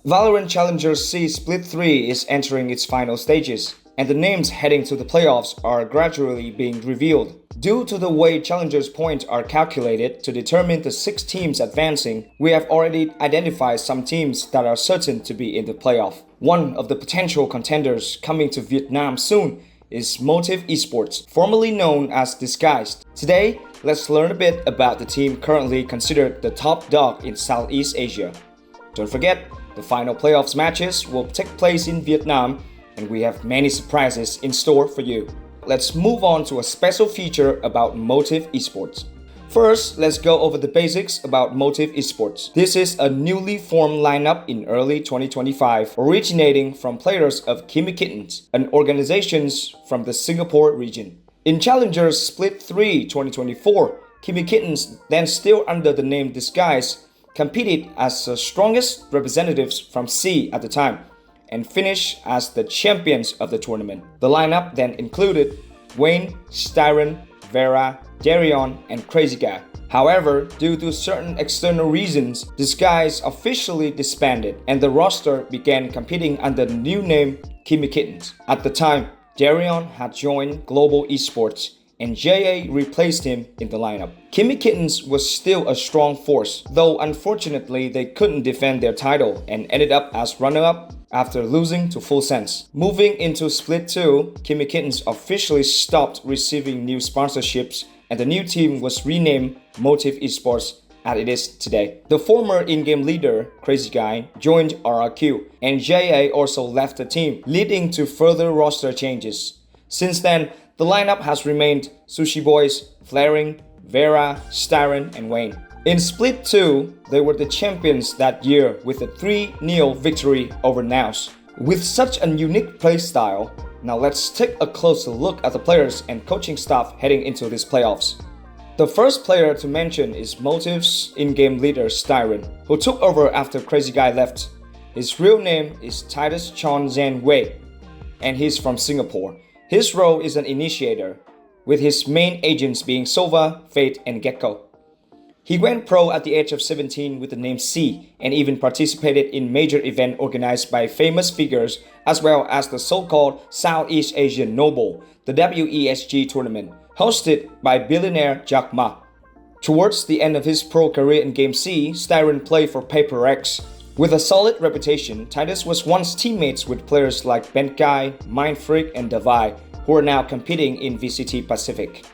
VALORANT Challengers SEA Split 3 is entering its final stages, and the names heading to the playoffs are gradually being revealed. Due to the way Challengers points are calculated to determine the 6 teams advancing, we have already identified some teams that are certain to be in the playoff. One of the potential contenders coming to Vietnam soon is Motiv Esports, formerly known as Disguised. Today, let's learn a bit about the team currently considered the top dog in Southeast Asia. Don't forget, the final playoffs matches will take place in Vietnam, and we have many surprises in store for you. Let's move on to a special feature about Motiv Esports. First, let's go over the basics about Motiv Esports. This is a newly formed lineup in early 2025, originating from players of Kimi Kittens, an organization from the Singapore region. In Challengers Split 3 2024, Kimi Kittens, then still under the name Disguise, competed as the strongest representatives from SEA at the time, and finished as the champions of the tournament. The lineup then included Wayne, Styron, Vera, Darion, and Crazy Guy. However, due to certain external reasons, Disguise officially disbanded, and the roster began competing under the new name Kimi Kittens. At the time, Darion had joined Global Esports, and JA replaced him in the lineup. Kimi Kittens was still a strong force, though unfortunately they couldn't defend their title and ended up as runner-up after losing to Full Sense. Moving into Split 2, Kimi Kittens officially stopped receiving new sponsorships, and the new team was renamed Motiv Esports as it is today. The former in-game leader, Crazy Guy, joined RRQ, and JA also left the team, leading to further roster changes. Since then, the lineup has remained Sushi Boys, Flaring, Vera, Styron, and Wayne. In Split 2, they were the champions that year with a 3-0 victory over Naus. With such a unique playstyle, now let's take a closer look at the players and coaching staff heading into these playoffs. The first player to mention is Motiv's in-game leader Styron, who took over after Crazy Guy left. His real name is Titus Chon Zan Wei, and he's from Singapore. His role is an initiator, with his main agents being Sova, Fate, and Gecko. He went pro at the age of 17 with the name C, and even participated in major events organized by famous figures, as well as the so-called Southeast Asian Noble, the WESG tournament, hosted by billionaire Jack Ma. Towards the end of his pro career in Game C, Styron played for Paper X. With a solid reputation, Titus was once teammates with players like Benkai, Mindfreak, and Davai, who are now competing in VCT Pacific.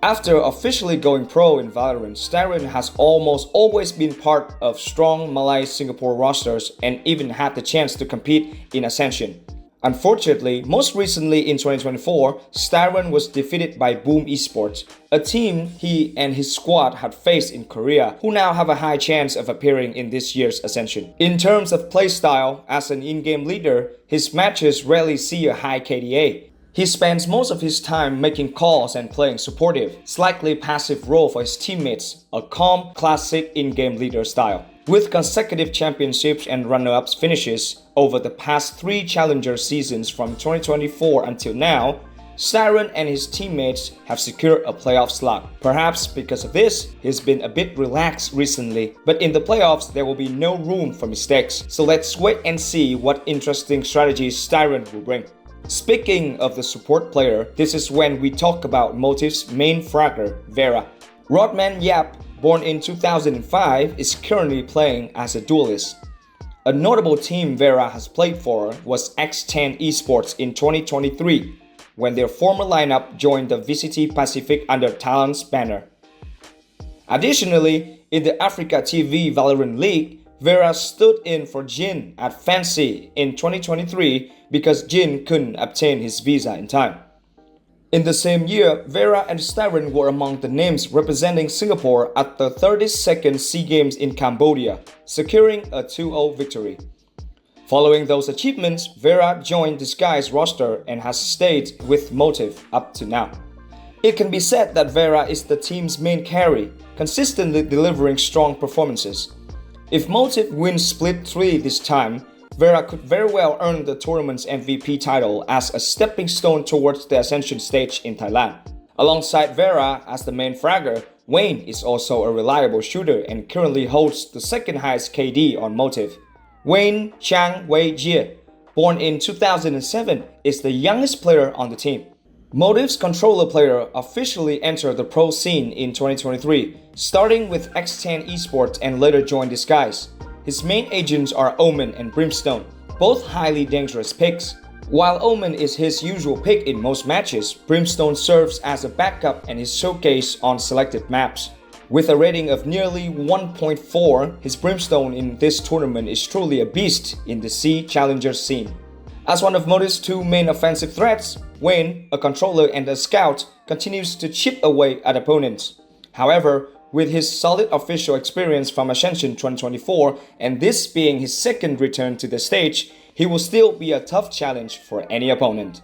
After officially going pro in Valorant, Styron has almost always been part of strong Malay Singapore rosters and even had the chance to compete in Ascension. Unfortunately, most recently in 2024, Styron was defeated by Boom Esports, a team he and his squad had faced in Korea, who now have a high chance of appearing in this year's Ascension. In terms of playstyle, as an in-game leader, his matches rarely see a high KDA. He spends most of his time making calls and playing supportive, slightly passive role for his teammates, a calm, classic in-game leader style. With consecutive championships and runner-ups finishes over the past 3 Challenger seasons from 2024 until now, Styron and his teammates have secured a playoff slot. Perhaps because of this, he's been a bit relaxed recently, but in the playoffs there will be no room for mistakes. So let's wait and see what interesting strategies Styron will bring. Speaking of the support player, this is when we talk about Motiv's main fragger, Vera. Rodman Yap, born in 2005, is currently playing as a duelist. A notable team Vera has played for was X10 Esports in 2023, when their former lineup joined the VCT Pacific under Talent's banner. Additionally, in the Africa TV Valorant League, Vera stood in for Jin at Fancy in 2023 because Jin couldn't obtain his visa in time. In the same year, Vera and Styron were among the names representing Singapore at the 32nd SEA Games in Cambodia, securing a 2-0 victory. Following those achievements, Vera joined Disguise roster and has stayed with Motiv up to now. It can be said that Vera is the team's main carry, consistently delivering strong performances. If Motiv wins Split 3 this time, Vera could very well earn the tournament's MVP title as a stepping stone towards the Ascension stage in Thailand. Alongside Vera as the main fragger, Wayne is also a reliable shooter and currently holds the second highest KD on Motiv. Wayne Chang Wei Jie, born in 2007, is the youngest player on the team. Motiv's controller player officially entered the pro scene in 2023, starting with X10 Esports and later joined Disguise. His main agents are Omen and Brimstone, both highly dangerous picks. While Omen is his usual pick in most matches, Brimstone serves as a backup and is showcased on selected maps. With a rating of nearly 1.4, his Brimstone in this tournament is truly a beast in the SEA Challengers scene. As one of Motiv's two main offensive threats, Wayne, a controller and a scout, continues to chip away at opponents. However, with his solid official experience from Ascension 2024 and this being his second return to the stage, he will still be a tough challenge for any opponent.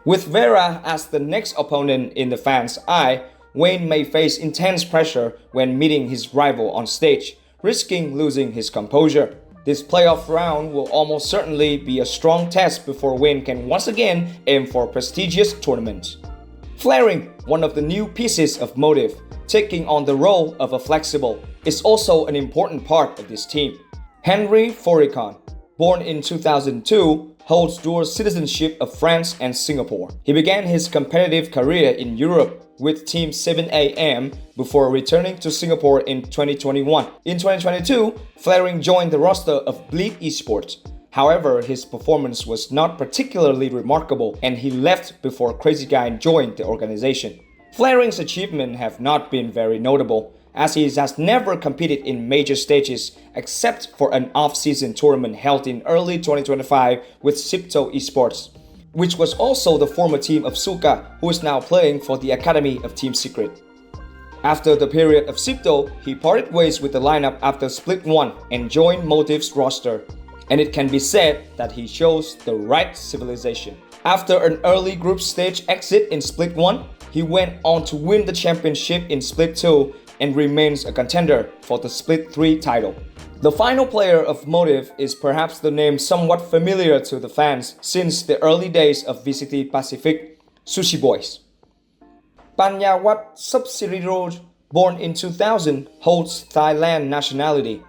With Vera as the next opponent in the fans' eye, Wayne may face intense pressure when meeting his rival on stage, risking losing his composure. This playoff round will almost certainly be a strong test before Wayne can once again aim for a prestigious tournament. Flaring, one of the new pieces of Motiv, taking on the role of a flexible, is also an important part of this team. Henry Foricon, born in 2002, holds dual citizenship of France and Singapore. He began his competitive career in Europe with Team 7AM before returning to Singapore in 2021. In 2022, Flaring joined the roster of Motiv Esports. However, his performance was not particularly remarkable and he left before Crazy Guy joined the organization. Flaring's achievements have not been very notable, as he has never competed in major stages except for an off-season tournament held in early 2025 with Sipto Esports, which was also the former team of Suka, who is now playing for the academy of Team Secret. After the period of Sipto, he parted ways with the lineup after Split 1 and joined Motiv's roster, and it can be said that he chose the right civilization. After an early group stage exit in Split 1, he went on to win the championship in Split 2 and remains a contender for the Split 3 title. The final player of Motiv is perhaps the name somewhat familiar to the fans since the early days of VCT Pacific, Sushi Boys. Panyawat Subsiriroj, born in 2000, holds Thailand nationality.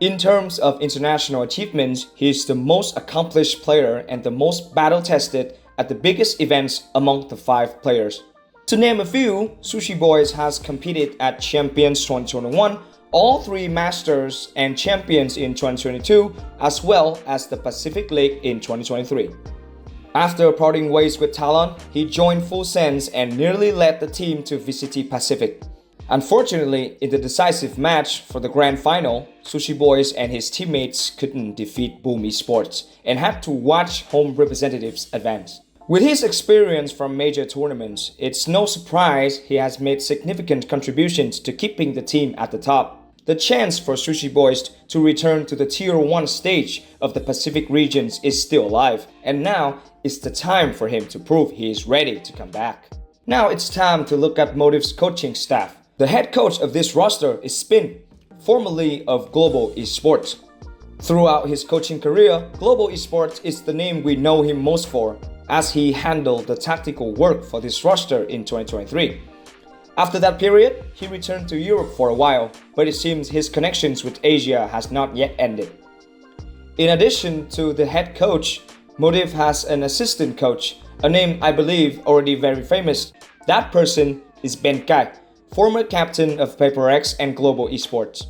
In terms of international achievements, he is the most accomplished player and the most battle-tested at the biggest events among the 5 players. To name a few, Sushi Boys has competed at Champions 2021, all 3 Masters and Champions in 2022, as well as the Pacific League in 2023. After parting ways with Talon, he joined Full Sense and nearly led the team to VCT Pacific. Unfortunately, in the decisive match for the grand final, Sushi Boys and his teammates couldn't defeat Boom Esports and had to watch home representatives advance. With his experience from major tournaments, it's no surprise he has made significant contributions to keeping the team at the top. The chance for Sushi Boys to return to the Tier 1 stage of the Pacific regions is still alive, and now is the time for him to prove he is ready to come back. Now it's time to look at Motiv's coaching staff. The head coach of this roster is Spin, formerly of Global Esports. Throughout his coaching career, Global Esports is the name we know him most for, as he handled the tactical work for this roster in 2023. After that period, he returned to Europe for a while, but it seems his connections with Asia has not yet ended. In addition to the head coach, Motiv has an assistant coach, a name I believe already very famous. That person is Ben Kai, former captain of PaperX and Global Esports.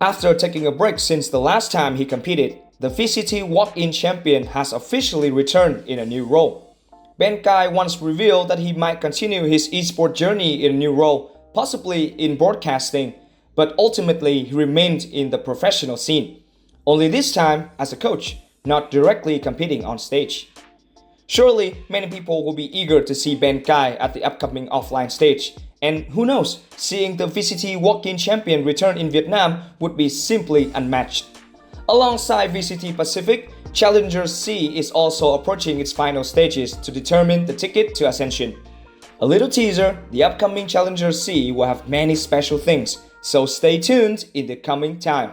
After taking a break since the last time he competed, the VCT Walk-In Champion has officially returned in a new role. Ben Kai once revealed that he might continue his esports journey in a new role, possibly in broadcasting, but ultimately he remained in the professional scene, only this time as a coach, not directly competing on stage. Surely, many people will be eager to see Ben Kai at the upcoming offline stage, and who knows, seeing the VCT Walk-In Champion return in Vietnam would be simply unmatched. Alongside VCT Pacific, Challengers SEA is also approaching its final stages to determine the ticket to Ascension. A little teaser, the upcoming Challengers SEA will have many special things, so stay tuned in the coming time.